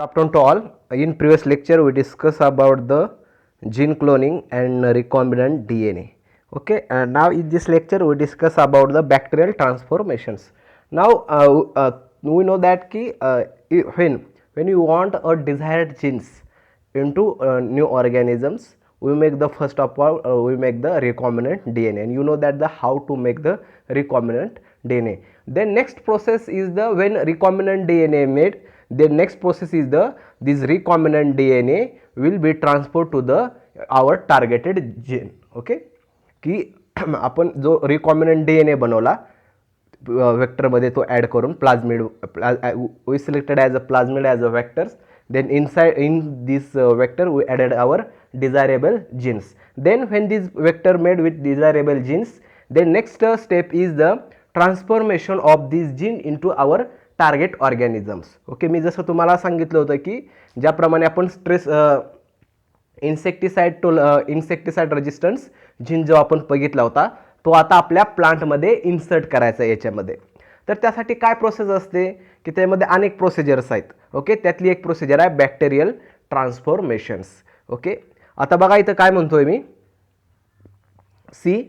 Good afternoon to all. In previous lecture, we discussed about the gene cloning and recombinant DNA. Okay, and now in this lecture, we discuss about the bacterial transformations. Now, we know that when you want a desired genes into new organisms, we make the first of all we make the recombinant DNA, and you know that the how to make the recombinant DNA. Then next process is the when recombinant DNA made, the next process is the this recombinant DNA will be transferred to the our targeted gene. Okay, की आपण जो recombinant DNA बनवला वेक्टरमध्ये तो add करून plasmid we selected as a plasmid as a vectors. Then inside in this vector we added our desirable genes. Then when this vector made with desirable genes, then next step is the transformation of this gene into our target organisms. Okay, मी जसं तुम्हाला सांगितलं होतं की ज्याप्रमाणे आपण stress insecticide resistance gene जो आपण बघितला होता तो आता आपल्या प्लांटमध्ये इन्सर्ट करायचा याच्यामध्ये. तर त्यासाठी काय प्रोसेस असते की त्यामध्ये अनेक प्रोसिजर्स आहेत. ओके, त्यातली एक प्रोसिजर आहे बॅक्टेरियल ट्रान्सफॉर्मेशन्स. ओके, आता बघा इथं काय म्हणतोय मी, see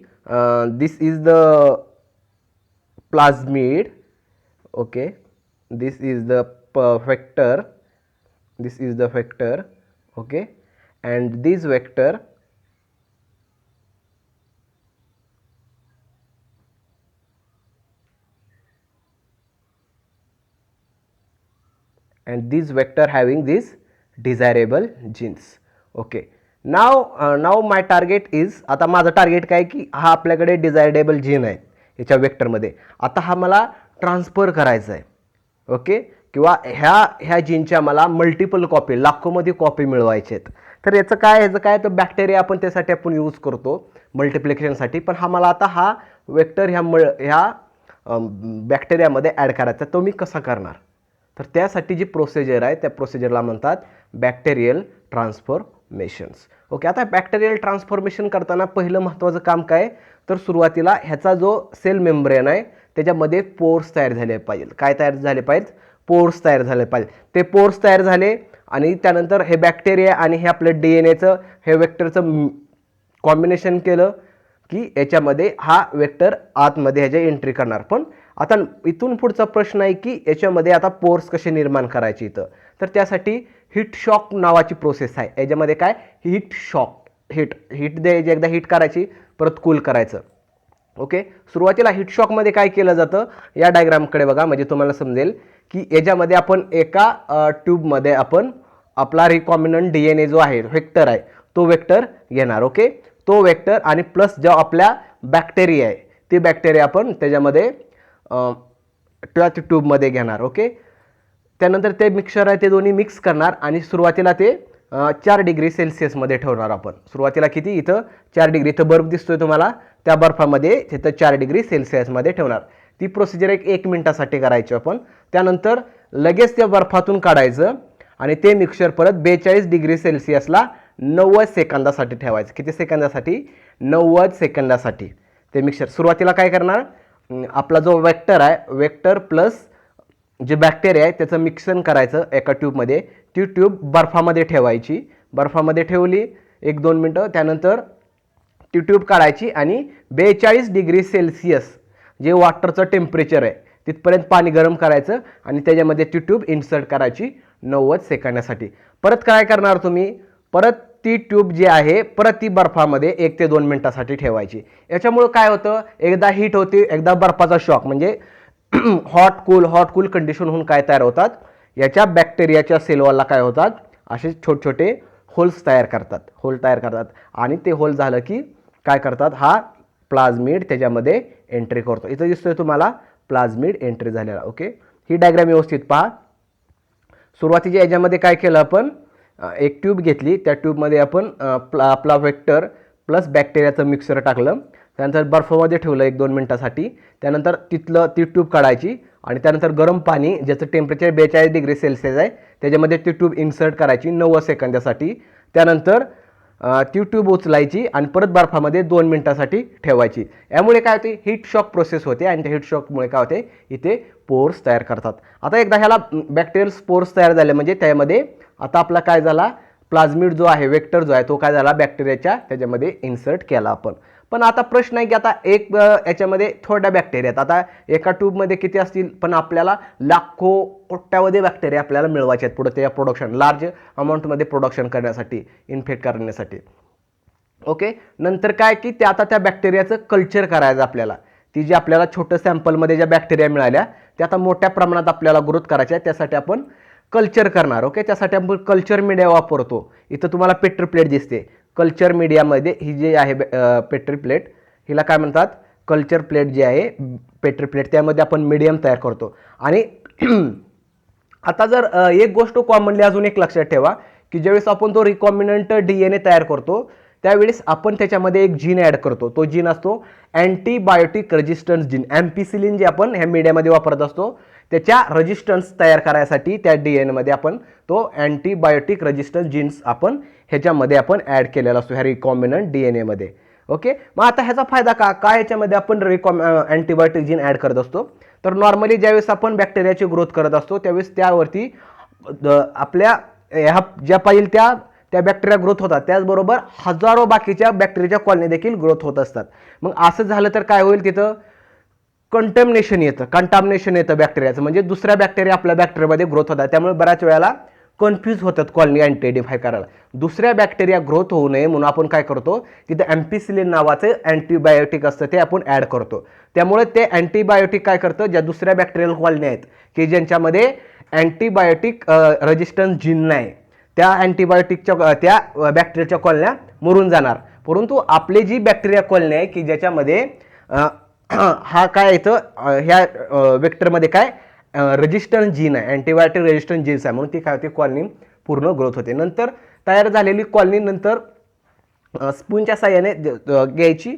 this is the plasmid. Okay, this is the vector, this is the vector. Okay, and this vector and this vector having these desirable genes. Okay, now my target is, आता माझं target काय की हा आपल्याकडे desirable gene आहे याच्या वेक्टरमध्ये, आता हा मला ट्रान्सफर करायचा आहे. ओके, किंवा ह्या जीनच्या मला मल्टिपल कॉपी लाखोमध्ये कॉपी मिळवायचे आहेत. तर ह्याचं काय तर बॅक्टेरिया आपण त्यासाठी आपण यूज करतो मल्टिप्लिकेशनसाठी. पण हा मला आता हा वेक्टर ह्या बॅक्टेरियामध्ये ॲड करायचा, तो मी कसा करणार. तर त्यासाठी जी प्रोसिजर आहे त्या प्रोसिजरला म्हणतात बॅक्टेरियल ट्रान्सफॉर्मेशन्स. ओके, आता बॅक्टेरियल ट्रान्सफॉर्मेशन करताना पहिलं महत्त्वाचं काम काय तर सुरुवातीला ह्याचा जो सेल मेम्ब्रेन आहे त्याच्यामध्ये पोर्स तयार झाले पाहिजे. काय तयार झाले पाहिजे, पोर्स तयार झाले पाहिजे. ते पोर्स तयार झाले आणि त्यानंतर हे बॅक्टेरिया आणि हे आपलं DNA हे वेक्टरचं कॉम्बिनेशन केलं की याच्यामध्ये हा वेक्टर आतमध्ये ह्याच्या एंट्री करणार. पण आता इथून पुढचा प्रश्न आहे की याच्यामध्ये आता पोर्स कसे निर्माण करायचे इथं. तर त्यासाठी हीट शॉक नावाची प्रोसेस आहे. याच्यामध्ये काय हीट शॉक, हीट द्यायची, एकदा हीट करायची परत कूल करायचं. ओके, सुरुवातीला हीट शॉकमध्ये काय केलं जातं या डायग्रामकडे बघा म्हणजे तुम्हाला समजेल की याच्यामध्ये आपण एका ट्यूबमध्ये आपण आपला रिकॉम्बिनंट DNA जो आहे वेक्टर आहे तो वेक्टर घेणार. ओके, तो वेक्टर आणि प्लस जो आपल्या बॅक्टेरिया आहे ती बॅक्टेरिया आपण त्याच्यामध्ये त्या ट्यूबमध्ये घेणार. ओके, त्यानंतर ते मिक्सचर आहे ते दोन्ही मिक्स करणार आणि सुरुवातीला ते 4 डिग्री सेल्सिअसमध्ये ठेवणार आपण. सुरुवातीला किती इथं 4 डिग्री, इथं बर्फ दिसतोय तुम्हाला, त्या बर्फामध्ये तिथं 4 डिग्री सेल्सिअसमध्ये ठेवणार. ती प्रोसिजर 1 मिनिटासाठी करायची आपण. त्यानंतर लगेच त्या बर्फातून काढायचं आणि ते मिक्सचर परत 42 डिग्री सेल्सिअसला 90 सेकंदासाठी ठेवायचं. किती सेकंदासाठी, 90 सेकंदासाठी ते मिक्सचर. सुरुवातीला काय करणार, आपला जो वेक्टर आहे वेक्टर प्लस जे बॅक्टेरिया आहे त्याचं मिक्सन करायचं एका ट्यूबमध्ये. ती ट्यूब बर्फामध्ये ठेवायची, बर्फामध्ये ठेवली 1-2 मिनटं, त्यानंतर ती ट्यूब काढायची आणि 42 डिग्री सेल्सिअस जे वॉटरचं टेम्परेचर आहे तिथपर्यंत पाणी गरम करायचं आणि त्याच्यामध्ये ती ट्यूब इन्सर्ट करायची 90 सेकंदासाठी. परत काय करणार तुम्ही, परत ती ट्यूब जी आहे परत ती बर्फामध्ये 1 ते 2 मिनिटासाठी ठेवायची. याच्यामुळं काय होतं, एकदा हीट होते, एकदा बर्फाचा शॉक म्हणजे हॉट कूल कंडिशन होऊन काय तयार होतात याच्या बॅक्टेरियाच्या सेलवॉलला काय होतात असे छोटे छोटे होल्स तयार करतात आणि ते होल झालं की काय करतात हा प्लाझमिड त्याच्यामध्ये एंट्री करतो. इथं दिसतोय तुम्हाला प्लाझमिड एंट्री झालेला. ओके, ही डायग्राम व्यवस्थित पहा. सुरुवातीच्या याच्यामध्ये काय केलं आपण, एक ट्यूब घेतली, त्या ट्यूबमध्ये आपण आपला वेक्टर प्लस बॅक्टेरियाचं मिक्सर टाकलं, त्यानंतर बर्फामध्ये ठेवलं 1-2 मिनिटासाठी. त्यानंतर ती ट्यूब काढायची आणि त्यानंतर गरम पाणी ज्याचं टेम्परेचर 42 डिग्री सेल्सिअस आहे त्याच्यामध्ये ती ट्यूब इन्सर्ट करायची 90 सेकंदासाठी. त्यानंतर ती ट्यूब उचलायची आणि परत बर्फामध्ये 2 मिनिटासाठी ठेवायची. यामुळे काय होते, हीट शॉक प्रोसेस होते आणि त्या हीट शॉकमुळे काय होते, इथे पोर्स तयार करतात. आता एकदा ह्याला बॅक्टेरियल स्पोर्स तयार झाले म्हणजे त्यामध्ये आता आपला काय झाला, प्लाझ्मिड जो आहे, वेक्टर जो आहे, तो काय झाला, बॅक्टेरियाच्या त्याच्यामध्ये इन्सर्ट केला आपण. पण आता प्रश्न आहे की आता एक याच्यामध्ये थोड्या बॅक्टेरिया आहेत, आता एका ट्यूबमध्ये किती असतील, पण आपल्याला लाखो कोट्यावधी बॅक्टेरिया आपल्याला मिळवायचे आहेत पुढे त्या प्रोडक्शन लार्ज अमाऊंटमध्ये प्रोडक्शन करण्यासाठी, इन्फेक्ट करण्यासाठी. ओके, नंतर काय की ते आता त्या बॅक्टेरियाचं कल्चर करायचं आपल्याला. ती जी आपल्याला छोटं सॅम्पलमध्ये ज्या बॅक्टेरिया मिळाल्या त्या आता मोठ्या प्रमाणात आपल्याला ग्रोथ करायच्या आहे, त्यासाठी आपण कल्चर करणार. ओके, त्यासाठी आपण कल्चर मीडिया वापरतो. इथं तुम्हाला पेट्री प्लेट दिसते. कल्चर मीडियामध्ये ही जी आहे पेट्री प्लेट, हिला काय म्हणतात, कल्चर प्लेट जी आहे पेट्री प्लेट, त्यामध्ये आपण मीडियम तयार करतो. आणि आता जर एक गोष्ट कॉमनली अजून एक लक्षात ठेवा की ज्यावेळेस आपण तो रिकॉम्बिनंट DNA तयार करतो त्यावेळेस आपण त्याच्यामध्ये एक जीन ॲड करतो. तो जीन असतो अँटीबायोटिक रेजिस्टन्स जीन, एम्पिसिलिन, जे आपण ह्या मीडियामध्ये वापरत असतो त्याच्या रेजिस्टन्स तयार करायसाठी त्या DNA आपण तो अँटीबायोटिक रेजिस्टन्स जीन्स आपण ह्याच्यामध्ये आपण ॲड केलेला असतो ह्या रिकॉम्बिनंट DNA मध्ये. ओके, मग आता ह्याचा फायदा काय ह्याच्यामध्ये आपण अँटीबायोटिक जीन ॲड करत असतो, तर नॉर्मली ज्यावेळेस आपण बॅक्टेरियाची ग्रोथ करत असतो त्यावेळेस त्यावरती आपल्या ह्या ज्या पाहिजे त्या त्या बॅक्टेरिया ग्रोथ होतात, त्याचबरोबर हजारो बाकीच्या बॅक्टेरियाच्या कॉलनी देखील ग्रोथ होत असतात. मग असं झालं तर काय होईल, तिथं कंटामिनेशन येतं बॅक्टेरियाचं, म्हणजे दुसऱ्या बॅक्टेरिया आपल्या बॅक्टेरियामध्ये ग्रोथ होतात. त्यामुळे बऱ्याच वेळेला कन्फ्यूज होतात कॉलनी आयडेंटिफाय करायला. दुसऱ्या बॅक्टेरिया ग्रोथ होऊ नये म्हणून आपण काय करतो, तिथे एम्पिसिलिन नावाचं अँटीबायोटिक असतं ते आपण ॲड करतो. त्यामुळे ते अँटीबायोटिक काय करतं, ज्या दुसऱ्या बॅक्टेरियल कॉलनी आहेत की ज्यांच्यामध्ये अँटीबायोटिक रेजिस्टन्स जीन नाही, त्या अँटीबायोटिकच्या त्या बॅक्टेरियाच्या कॉलन्या मरून जाणार. परंतु आपली जी बॅक्टेरिया कॉलनी आहे की ज्याच्यामध्ये हा काय येतं, ह्या वेक्टरमध्ये काय रेजिस्टन्स जीन आहे, अँटीबायोटिक रेजिस्टन्स जीन्स आहे, म्हणून ती काय होते, कॉलनी पूर्ण ग्रोथ होते. नंतर तयार झालेली कॉलनी नंतर स्पूनच्या साह्याने घ्यायची,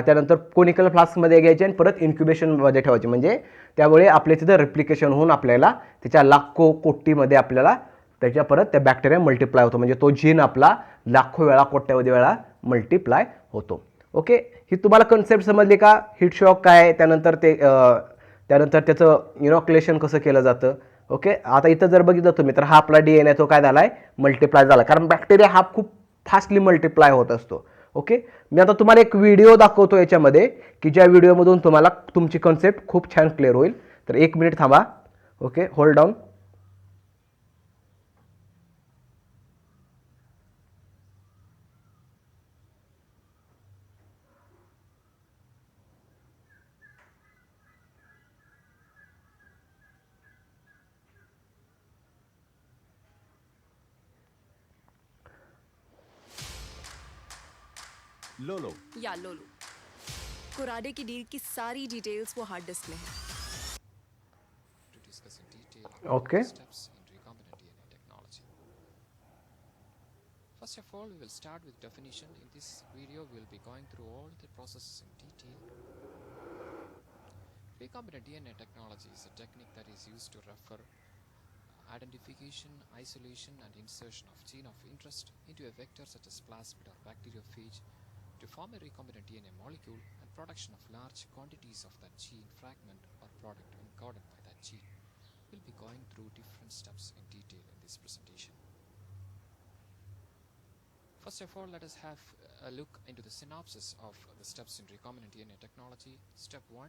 त्यानंतर कोनिकल फ्लास्कमध्ये घ्यायची आणि परत इन्क्युबेशनमध्ये ठेवायची. म्हणजे त्यामुळे आपल्या तिथं रेप्लिकेशन होऊन आपल्याला त्याच्या लाखो कोटीमध्ये आपल्याला त्याच्या परत त्या बॅक्टेरिया मल्टिप्लाय होतो. म्हणजे तो जीन आपला लाखो वेळा कोट्यावधी वेळा मल्टिप्लाय होतो. ओके, ही तुम्हाला कन्सेप्ट समजली का, हीट शॉक काय, त्यानंतर त्याचं इनॉक्युलेशन कसं केलं जातं. ओके, आता इथं जर बघितलं तुम्ही तर हा आपला DNA तो काय झाला आहे, मल्टिप्लाय झाला, कारण बॅक्टेरिया हा खूप फास्टली मल्टिप्लाय होत असतो. ओके, मी आता तुम्हाला एक व्हिडिओ दाखवतो याच्यामध्ये की ज्या व्हिडिओमधून तुम्हाला तुमची कन्सेप्ट खूप छान क्लिअर होईल. तर 1 मिनिट थांबा. Okay, hold down. लोलो या लोलो, कुराडे की डील की सारी डिटेल्स वो हार्ड डिस्क में है. To discuss in detail Okay. the steps in recombinant DNA technology. First of all, we will start with definition. In this video, we will be going through all the processes in detail. Recombinant DNA technology is a technique that is used to refer identification, isolation, and insertion of gene of interest into a vector such as plasmid or bacteriophage to form a recombinant DNA molecule and production of large quantities of that gene fragment or product encoded by that gene. We'll be going through different steps in detail in this presentation. First of all, let us have a look into the synopsis of the steps in recombinant DNA technology. Step 1,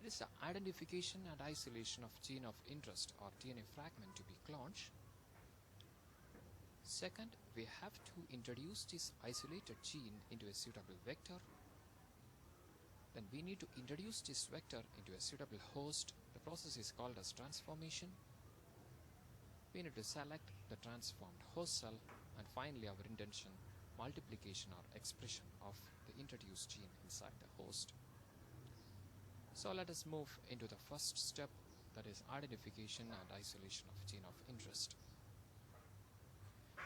it is the identification and isolation of gene of interest or DNA fragment to be cloned. Second, we have to introduce this isolated gene into a suitable vector. Then we need to introduce this vector into a suitable host. The process is called as transformation. We need to select the transformed host cell, and finally our intention, multiplication or expression of the introduced gene inside the host. So let us move into the first step, that is identification and isolation of gene of interest.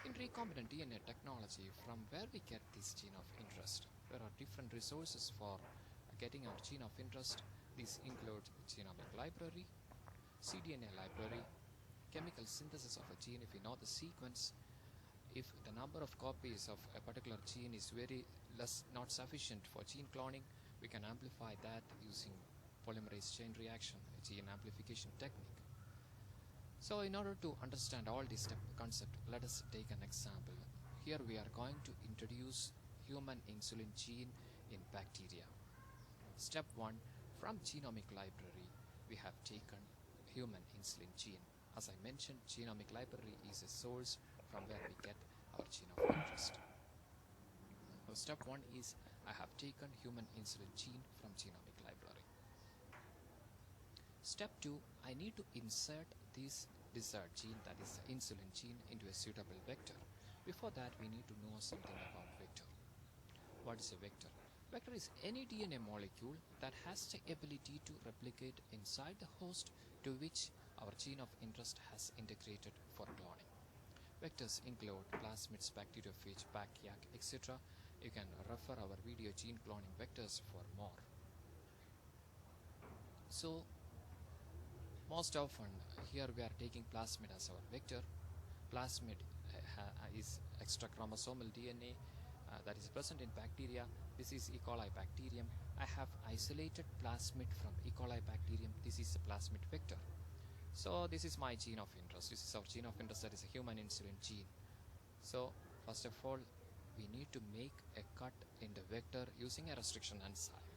In recombinant DNA technology, from where we get this gene of interest? There are different resources for getting our gene of interest. These include genomic library, cDNA library, chemical synthesis of a gene if we know the sequence, if the number of copies of a particular gene is very less, not sufficient for gene cloning, we can amplify that using polymerase chain reaction, gene amplification technique. So in order to understand all this concept, let us take an example. Here we are going to introduce human insulin gene in bacteria. Step 1, from genomic library, we have taken human insulin gene. As I mentioned, genomic library is a source from where we get our gene of interest. So step 1 is I have taken human insulin gene from genomic library. Step 2, I need to insert this desired gene, that is the insulin gene, into a suitable vector. Before that, we need to know something about vector. What is a vector? Vector is any DNA molecule that has the ability to replicate inside the host to which our gene of interest has integrated for cloning. Vectors include plasmids, bacteriophage, bacyak, etc. You can refer our video gene cloning vectors for more. So most often here we are taking plasmid as our vector. Plasmid is extrachromosomal DNA that is present in bacteria. This is E. coli bacterium. I have isolated plasmid from E. coli bacterium. This is a plasmid vector. So this is my gene of interest. This is our gene of interest, that is a human insulin gene. So first of all, we need to make a cut in the vector using a restriction enzyme.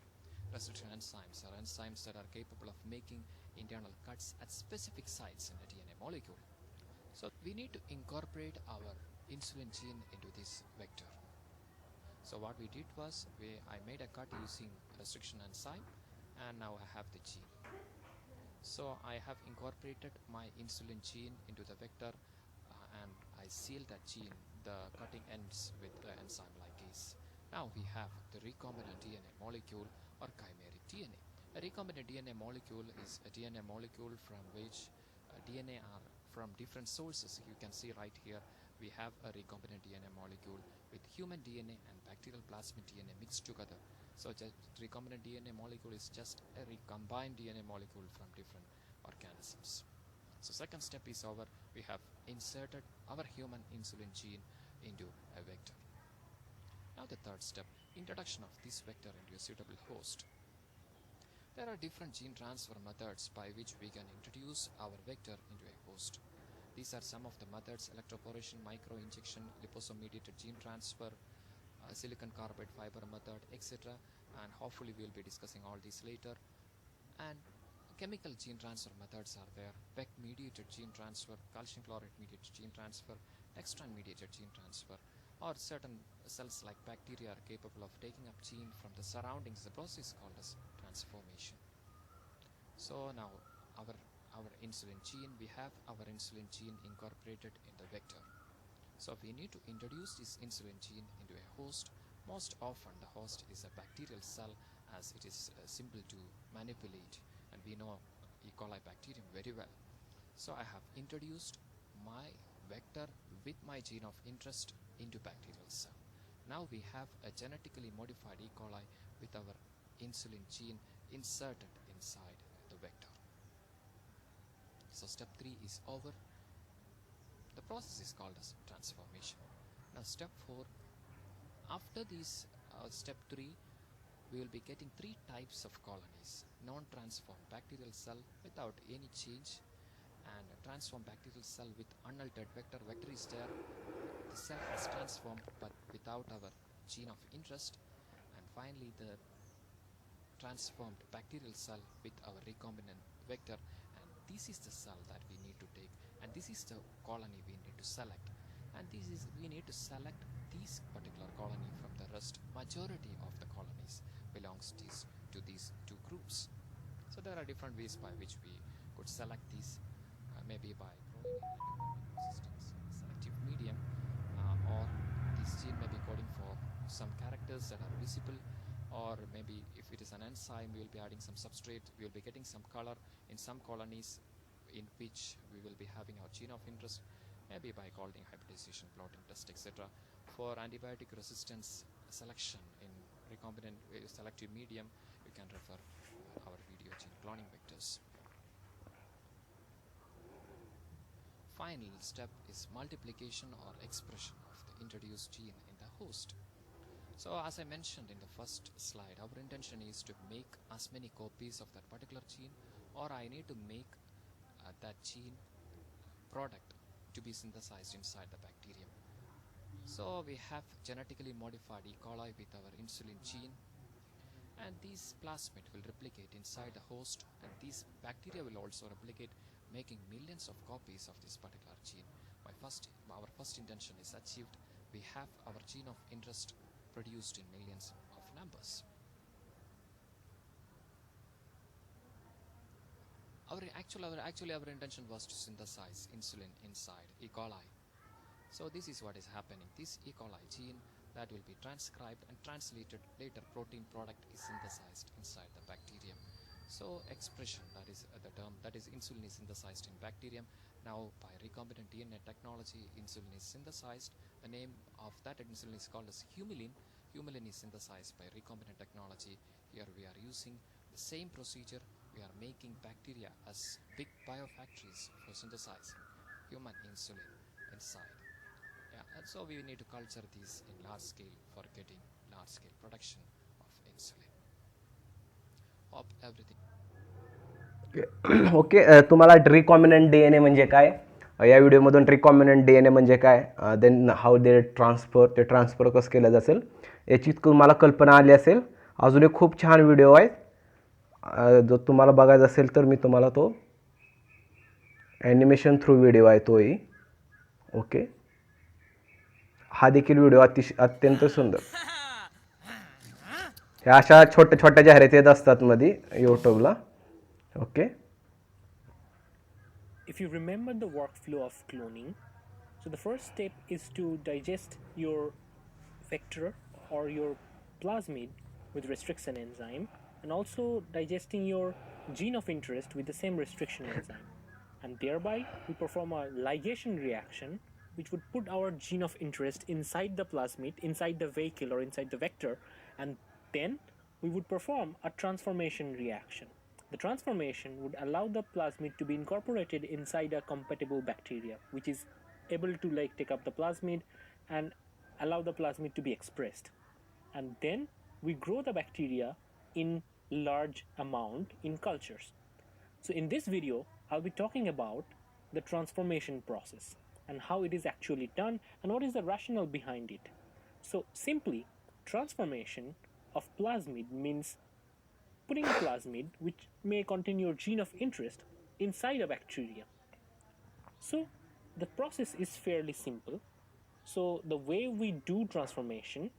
Restriction enzymes are enzymes that are capable of making internal cuts at specific sites in a DNA molecule. So we need to incorporate our insulin gene into this vector. So what we did was I made a cut using restriction enzyme, and now I have the gene. So I have incorporated my insulin gene into the vector, and I seal that gene. The cutting ends with the enzyme ligase. Now we have the recombinant DNA molecule or chimeric DNA. A recombinant DNA molecule is a DNA molecule from which DNA are from different sources. You can see right here we have a recombinant DNA molecule with human DNA and bacterial plasmid DNA mixed together. So just recombinant DNA molecule is just a recombined DNA molecule from different organisms. So second step is over. We have inserted our human insulin gene into a vector. Now the third step, introduction of this vector into a suitable host. There are different gene transfer methods by which we can introduce our vector into a host. These are some of the methods: electroporation, microinjection, liposome-mediated gene transfer, silicon carbide fiber method, etc. And hopefully we will be discussing all these later. And chemical gene transfer methods are there: PEG-mediated gene transfer, calcium chloride-mediated gene transfer, dextran-mediated gene transfer, or certain cells like bacteria are capable of taking up gene from the surroundings. The process is called as transformation. So now our insulin gene, we have our insulin gene incorporated in the vector. So we need to introduce this insulin gene into a host. Most often the host is a bacterial cell, as it is simple to manipulate, and we know E. coli bacterium very well. So I have introduced my vector with my gene of interest into bacterial cell. Now we have a genetically modified E. coli with our insulin gene inserted inside the vector. So step 3 is over. The process is called as transformation. Now step 4, after this step 3, we will be getting 3 types of colonies: non-transformed bacterial cell without any change, and a transformed bacterial cell with unaltered vector. Vector is there, the cell has transformed but without our gene of interest. And finally the transformed bacterial cell with our recombinant vector, and this is the cell that we need to take, and this is the colony we need to select, and we need to select this particular colony from the rest. Majority of the colonies belongs to these 2 groups. So there are different ways by which we could select these, maybe by growing in resistance selective medium, or this gene may be coding for some characters that are visible, or maybe if it is an enzyme, we will be adding some substrate, we will be getting some color in some colonies in which we will be having our gene of interest, maybe by Golding hybridization, plotting test, etc. For antibiotic resistance selection in recombinant selective medium, you can refer our video gene cloning vectors. final step is multiplication or expression of the introduced gene in the host. So as I mentioned in the first slide, our intention is to make as many copies of that particular gene, or I need to make that gene product to be synthesized inside the bacterium. So we have genetically modified E. coli with our insulin gene, and these plasmid will replicate inside the host, and these bacteria will also replicate, making millions of copies of this particular gene. Our first intention is achieved. We have our gene of interest produced in millions of numbers. Our intention was to synthesize insulin inside E. coli. So this is what is happening. This E. coli gene that will be transcribed and translated later, protein product is synthesized inside the bacterium. So expression, that is the term, that is insulin is synthesized in bacterium. Now by recombinant DNA technology, insulin is synthesized. The name of that insulin is called as humulin. Humulin is synthesized by recombinant technology. Here we are using the same procedure. We are making bacteria as big biofactories for synthesizing human insulin inside. And so we need to culture these in large scale for getting large scale production of insulin. Hope everything. Okay तुम्हाला recombinant DNA म्हणजे काय, या व्हिडिओमधून recombinant DNA म्हणजे काय, then how they transfer कसं केलं जाईल याची तुम्हाला कल्पना आली असेल. अजून एक खूप छान व्हिडिओ आहे, जो तुम्हाला बघायचा असेल तर मी तुम्हाला तो ॲनिमेशन थ्रू व्हिडिओ आहे तोही. ओके, हा देखील व्हिडिओ अत्यंत सुंदर. ह्या अशा छोट्या छोट्या जाहिराती येत असतात मध्ये यूट्यूबला. Okay, if you remember the workflow of cloning, so the first step is to digest your vector or your plasmid with restriction enzyme, and also digesting your gene of interest with the same restriction enzyme, and thereby we perform a ligation reaction which would put our gene of interest inside the plasmid, inside the vehicle or inside the vector, and then we would perform a transformation reaction. The transformation would allow the plasmid to be incorporated inside a compatible bacteria, which is able to take up the plasmid and allow the plasmid to be expressed. And then we grow the bacteria in large amount in cultures. So in this video, I'll be talking about the transformation process and how it is actually done and what is the rationale behind it. So simply, transformation of plasmid means putting a plasmid which may contain your gene of interest inside a bacteria. So the process is fairly simple. So the way we do transformation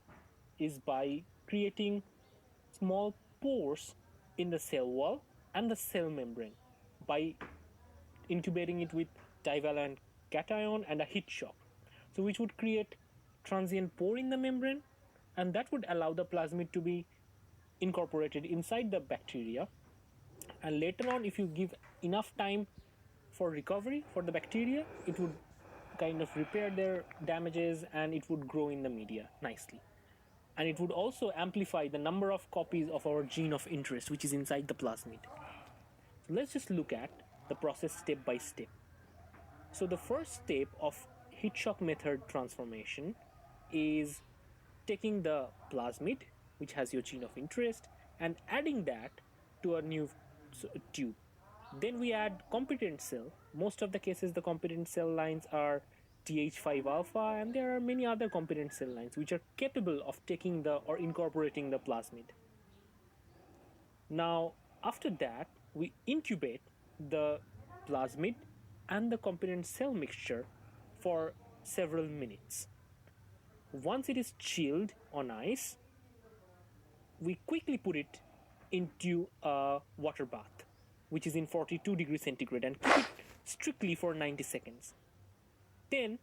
is by creating small pores in the cell wall and the cell membrane by incubating it with divalent cation and a heat shock, so which would create transient pore in the membrane, and that would allow the plasmid to be incorporated inside the bacteria. And later on, if you give enough time for recovery for the bacteria, it would kind of repair their damages and it would grow in the media nicely. And it would also amplify the number of copies of our gene of interest which is inside the plasmid. So let's just look at the process step by step. So the first step of heat shock method transformation is taking the plasmid which has your gene of interest and adding that to a new tube. Then we add competent cell. Most of the cases the competent cell lines are Th5 alpha, and there are many other competent cell lines which are capable of taking the or incorporating the plasmid. Now after that we incubate the plasmid and the competent cell mixture for several minutes. Once it is chilled on ice, we quickly put it into a water bath which is in 42 degrees centigrade and keep it strictly for 90 seconds. Then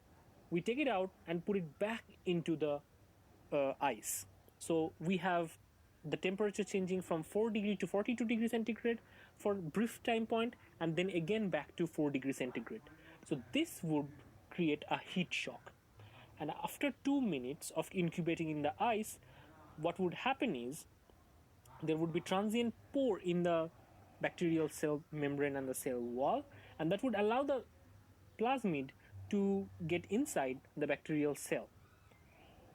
we take it out and put it back into the ice. So we have the temperature changing from 4 degree to 42 degrees centigrade for a brief time point, and then again back to 4 degrees centigrade. So this would create a heat shock. And after 2 minutes of incubating in the ice, what would happen is there would be transient pore in the bacterial cell membrane and the cell wall, and that would allow the plasmid to get inside the bacterial cell.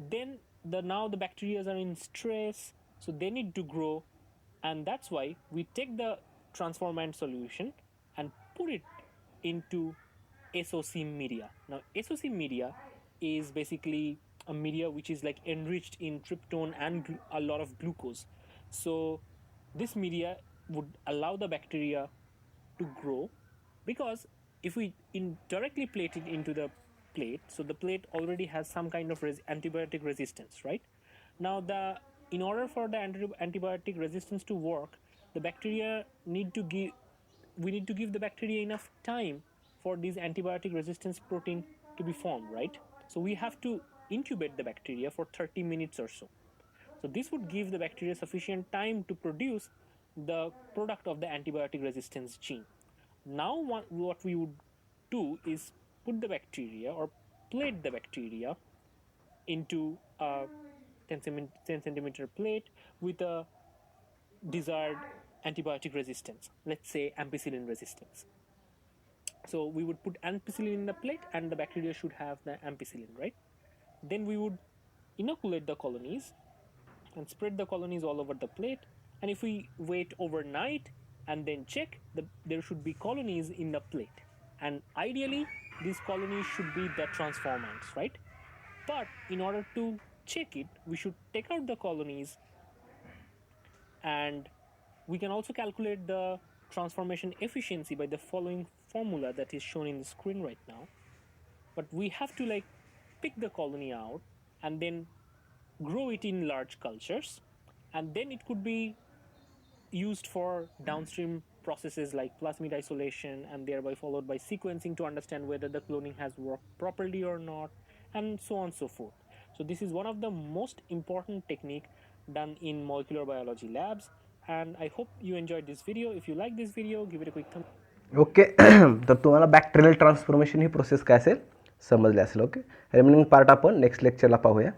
Then now the bacteria are in stress, so they need to grow, and that's why we take the transformant solution and put it into SOC media. Now SOC media is basically a media which is like enriched in tryptone and a lot of glucose. So this media would allow the bacteria to grow, because if we directly plate it into the plate, so the plate already has some kind of antibiotic resistance, right? Now in order for the antibiotic resistance to work, the bacteria need to give we need to give the bacteria enough time for this antibiotic resistance protein to be formed, right? So we have to incubate the bacteria for 30 minutes or so. So this would give the bacteria sufficient time to produce the product of the antibiotic resistance gene. Now what we would do is put the bacteria or plate the bacteria into a 10 centimeter plate with a desired antibiotic resistance, let's say ampicillin resistance. So we would put ampicillin in the plate and the bacteria should have the ampicillin, right? Then we would inoculate the colonies and spread the colonies all over the plate. And if we wait overnight and then check, there should be colonies in the plate. And ideally, these colonies should be the transformants, right? But in order to check it, we should take out the colonies, and we can also calculate the transformation efficiency by the following formula that is shown in the screen right now. But we have to pick the colony out and then grow it in large cultures, and then it could be used for downstream processes like plasmid isolation, and thereby followed by sequencing to understand whether the cloning has worked properly or not, and so on and so forth. So this is one of the most important technique done in molecular biology labs, and I hope you enjoyed this video. If you like this video, give it a quick thumb. Okay तर तुम्हाला bacterial transformation ही process काय असेल समजली असेल. Okay, remaining part आपण next लेक्चरला पाहूया.